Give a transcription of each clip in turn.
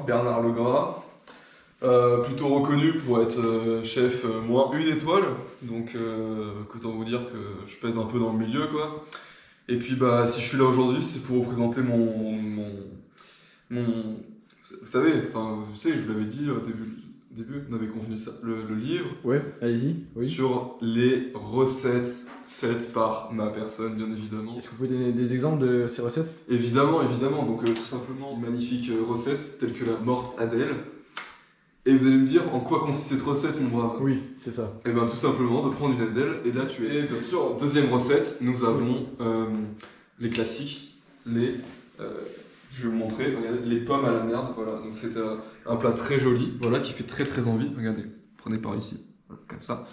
Bernard Legras, plutôt reconnu pour être chef moins 1 étoile, donc autant vous dire que je pèse un peu dans le milieu quoi. Et puis bah si je suis là aujourd'hui, c'est pour représenter mon... Vous savez, enfin, je vous l'avais dit au début, on avait convenu ça, le livre. Ouais, allez-y. Oui. Sur les recettes faites par ma personne, bien évidemment. Est-ce que vous pouvez donner des exemples de ces recettes? Évidemment. Donc tout simplement, une magnifique recette telle que la morte Adèle. Et vous allez me dire en quoi consiste cette recette, mon brave? Oui, c'est ça. Et bien tout simplement de prendre une Adèle et la tuer. Et bien sûr, deuxième recette, nous avons les classiques, je vais vous montrer, regardez, les pommes à la merde, voilà. Donc c'est un plat très joli, voilà, qui fait très très envie. Regardez, prenez par ici, voilà, comme ça.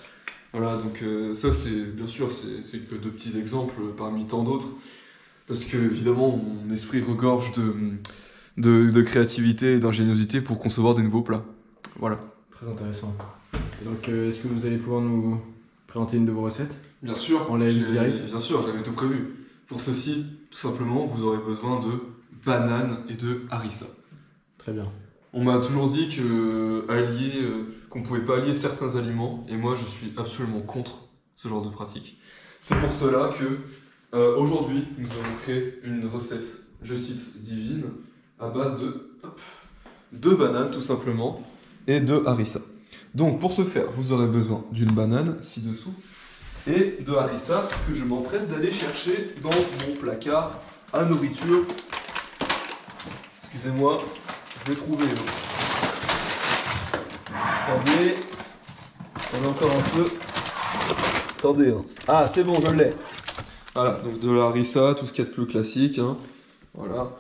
Voilà, donc ça c'est, bien sûr, c'est que de petits exemples parmi tant d'autres. Parce que évidemment, mon esprit regorge de créativité et d'ingéniosité pour concevoir des nouveaux plats. Voilà. Très intéressant. Et donc, est-ce que vous allez pouvoir nous présenter une de vos recettes? Bien sûr, on l'a direct. Bien sûr, j'avais tout prévu. Pour ceci, tout simplement, vous aurez besoin de bananes et de harissa. Très bien. On m'a toujours dit qu'on pouvait pas allier certains aliments, et moi je suis absolument contre ce genre de pratique. C'est pour cela que aujourd'hui, nous avons créé une recette, je cite, divine, à base de bananes tout simplement, et de harissa. Donc pour ce faire, vous aurez besoin d'une banane, ci-dessous, et de harissa que je m'empresse d'aller chercher dans mon placard à nourriture. Excusez-moi, je vais trouver. Attendez, on a encore un peu. Attendez, hein. Ah c'est bon, je l'ai. Voilà, donc de la harissa, tout ce qu'il y a de plus classique, hein. Voilà.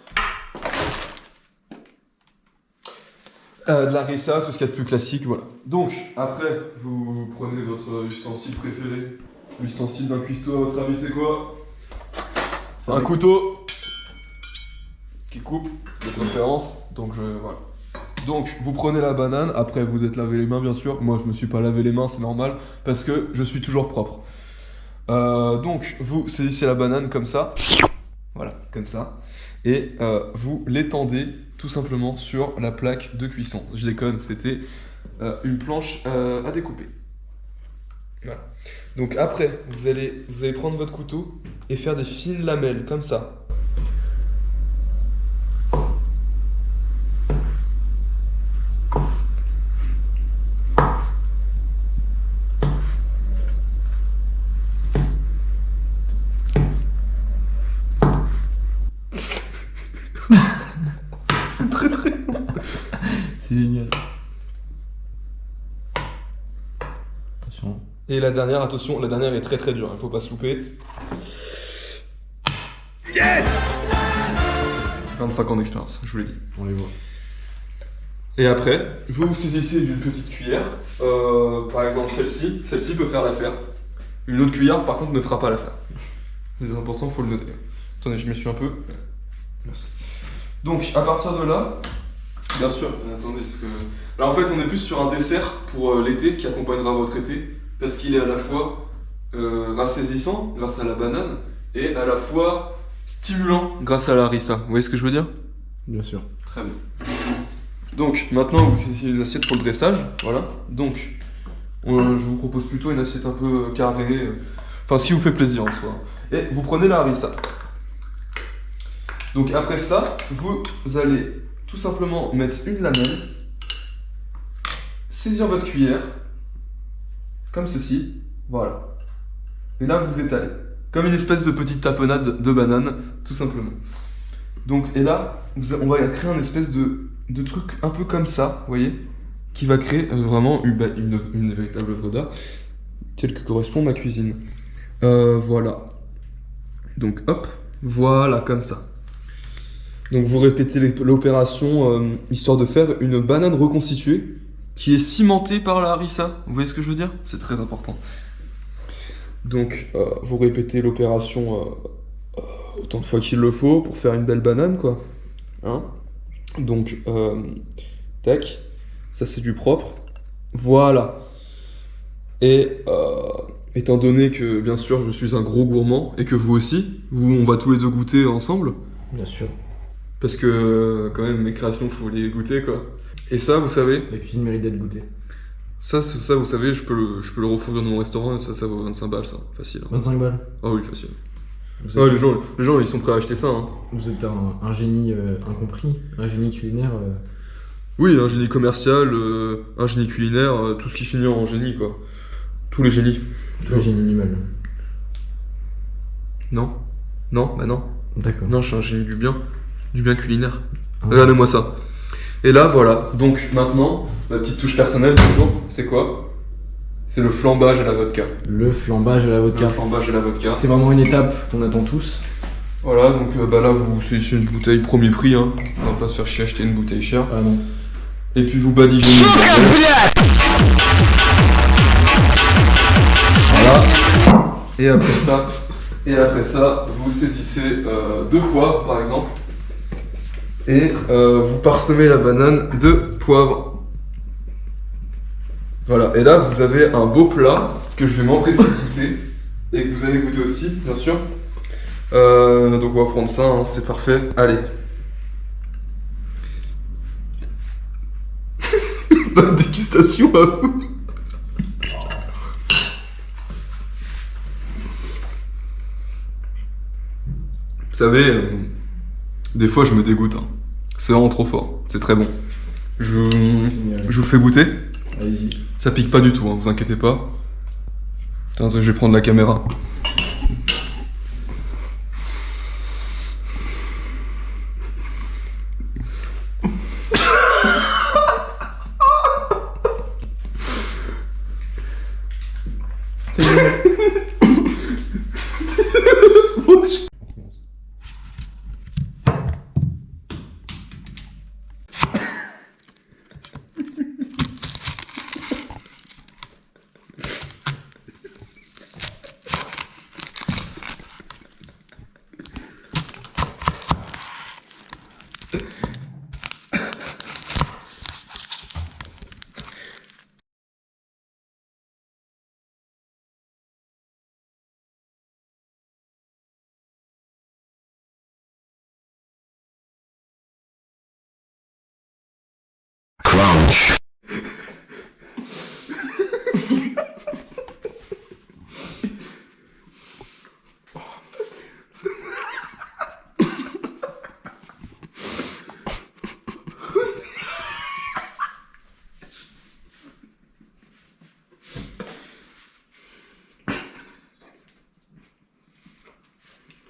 De la harissa, tout ce qu'il y a de plus classique, voilà. Donc, après, vous prenez votre ustensile préféré. L'ustensile d'un cuistot, à votre avis, c'est quoi? C'est un couteau qui coupe, de préférence. Donc, voilà. Donc, vous prenez la banane. Après, vous êtes lavé les mains, bien sûr. Moi, je me suis pas lavé les mains, c'est normal, parce que je suis toujours propre. Donc, vous saisissez la banane comme ça. Voilà, comme ça. Et vous l'étendez tout simplement sur la plaque de cuisson. Je déconne, c'était une planche à découper. Voilà. Donc après, vous allez prendre votre couteau et faire des fines lamelles, comme ça. C'est très très long. C'est génial. Attention. Et la dernière, attention, la dernière est très très dure, il faut pas se louper. Yes! 25 ans d'expérience, je vous l'ai dit. On les voit. Et après, vous vous saisissez d'une petite cuillère, par exemple celle-ci peut faire l'affaire. Une autre cuillère, par contre, ne fera pas l'affaire. C'est important, il faut le noter. Attendez, je m'essuie un peu. Merci. Donc, à partir de là, bien sûr, attendez, parce que... Là, en fait, on est plus sur un dessert pour l'été, qui accompagnera votre été, parce qu'il est à la fois rassaisissant, grâce à la banane, et à la fois stimulant, grâce à la harissa. Vous voyez ce que je veux dire? Bien sûr. Très bien. Donc, maintenant, vous saisissez une assiette pour le dressage, voilà. Donc, je vous propose plutôt une assiette un peu carrée, enfin, si vous fait plaisir, en soi. Et vous prenez la harissa. Donc après ça, vous allez tout simplement mettre une lamelle, saisir votre cuillère, comme ceci, voilà. Et là, vous étalez, comme une espèce de petite tapenade de banane, tout simplement. Donc, et là, on va créer un espèce de truc un peu comme ça, vous voyez, qui va créer vraiment une véritable œuvre d'art, telle que correspond ma cuisine. Voilà. Donc, hop, voilà, comme ça. Donc vous répétez l'opération histoire de faire une banane reconstituée qui est cimentée par la harissa. Vous voyez ce que je veux dire? C'est très important. Donc vous répétez l'opération autant de fois qu'il le faut pour faire une belle banane, quoi. Hein? Donc tac, ça c'est du propre. Voilà. Et étant donné que bien sûr je suis un gros gourmand et que vous aussi, on va tous les deux goûter ensemble. Bien sûr. Parce que quand même mes créations faut les goûter quoi. Et ça vous savez, La cuisine mérite d'être goûtée. ça vous savez, je peux le refourguer dans mon restaurant et ça vaut 25 balles ça, facile. 25 balles. Ah oui facile. Vous Ah, êtes, les gens ils sont prêts à acheter ça hein. vous êtes un génie incompris, un génie culinaire. Oui, un génie commercial, un génie culinaire, tout ce qui finit en génie quoi. Tous les génies. Un génie animal. Non. Non, bah non. D'accord. Non, je suis un génie du bien culinaire. Ah. Regardez-moi ça. Et là, voilà. Donc maintenant, ma petite touche personnelle toujours, c'est quoi? C'est le flambage à la vodka. Le flambage à la vodka. Le flambage à la vodka. C'est vraiment une étape qu'on attend tous. Voilà, donc bah là, vous c'est une bouteille premier prix, hein. On va pas se faire chier acheter une bouteille chère. Ah non. Et puis vous badigeez une voilà. Et après ça, vous saisissez 2 poivres par exemple. Et vous parsemez la banane de poivre. Voilà, et là vous avez un beau plat que je vais m'empresser de goûter et que vous allez goûter aussi, bien sûr. Donc on va prendre ça, hein, c'est parfait. Allez. Bonne dégustation à vous. Vous savez, des fois je me dégoûte. Hein. C'est vraiment trop fort. C'est très bon. Je vous fais goûter. Allez-y. Ça pique pas du tout, hein, vous inquiétez pas. Attends, je vais prendre la caméra. Crunch.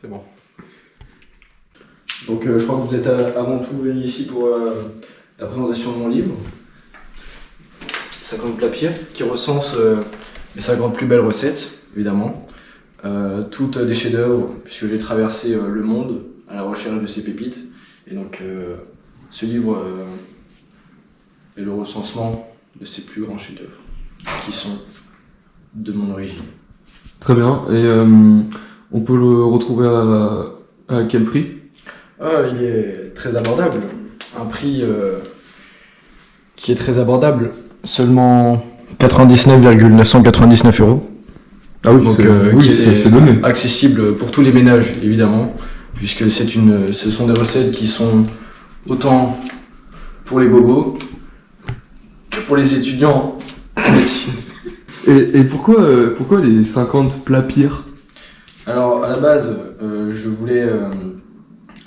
C'est bon. Donc je crois que vous êtes avant tout venu ici pour la présentation de mon livre 50 plats pires qui recense mes 50 plus belles recettes évidemment, toutes des chefs-d'œuvre puisque j'ai traversé le monde à la recherche de ces pépites et donc ce livre est le recensement de ces plus grands chefs-d'œuvre qui sont de mon origine. Très bien, et on peut le retrouver à quel prix? Il est très abordable, un prix qui est très abordable, seulement 99,999 €. Ah oui, Donc, c'est donné. Accessible pour tous les ménages évidemment, puisque ce sont des recettes qui sont autant pour les bobos que pour les étudiants en médecine. Et pourquoi les 50 plats pires? Alors à la base, je voulais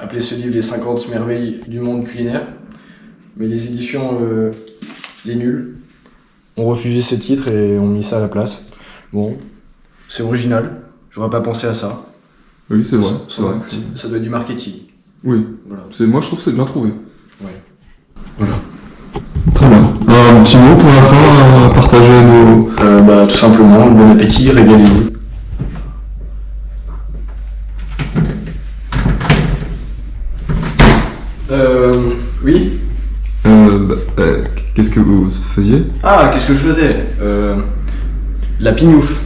appeler ce livre les 50 merveilles du monde culinaire, mais les éditions Les Nuls ont refusé ce titre et ont mis ça à la place. Bon, c'est original, j'aurais pas pensé à ça. Oui, c'est vrai. Ça doit être du marketing. Oui, Voilà. moi je trouve que c'est bien trouvé. Ouais. Voilà. Très bien. Un petit mot pour la fin à partager à nos... Tout simplement, bon appétit, régalez-vous. Oui. Qu'est-ce que vous faisiez? Ah, qu'est-ce que je faisais La pignouf.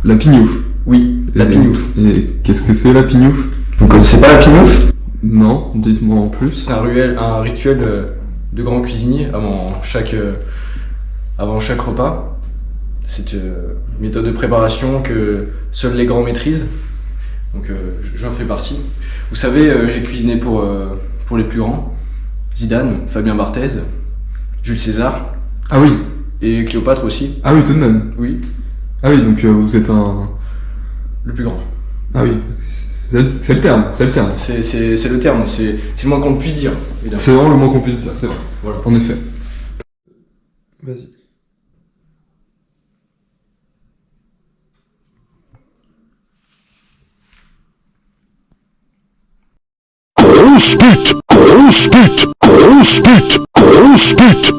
La pignouf. Oui, la pignouf. Et qu'est-ce que c'est la pignouf? Vous connaissez pas la pignouf? Non, dites-moi en plus. C'est un rituel de grand cuisinier avant chaque repas. C'est une méthode de préparation que seuls les grands maîtrisent. Donc j'en fais partie. Vous savez, j'ai cuisiné pour pour les plus grands. Zidane, Fabien Barthez, Jules César Ah oui. et Cléopâtre aussi. Ah oui, tout de même. Oui, Ah oui, donc vous êtes un... le plus grand. Ah oui, c'est le terme, c'est le terme. C'est le terme, c'est le moins qu'on puisse dire, évidemment. C'est vraiment le moins qu'on puisse dire, c'est vrai. Voilà. En effet. Vas-y. Grosse pute, grosse pute, grosse pute, grosse pute.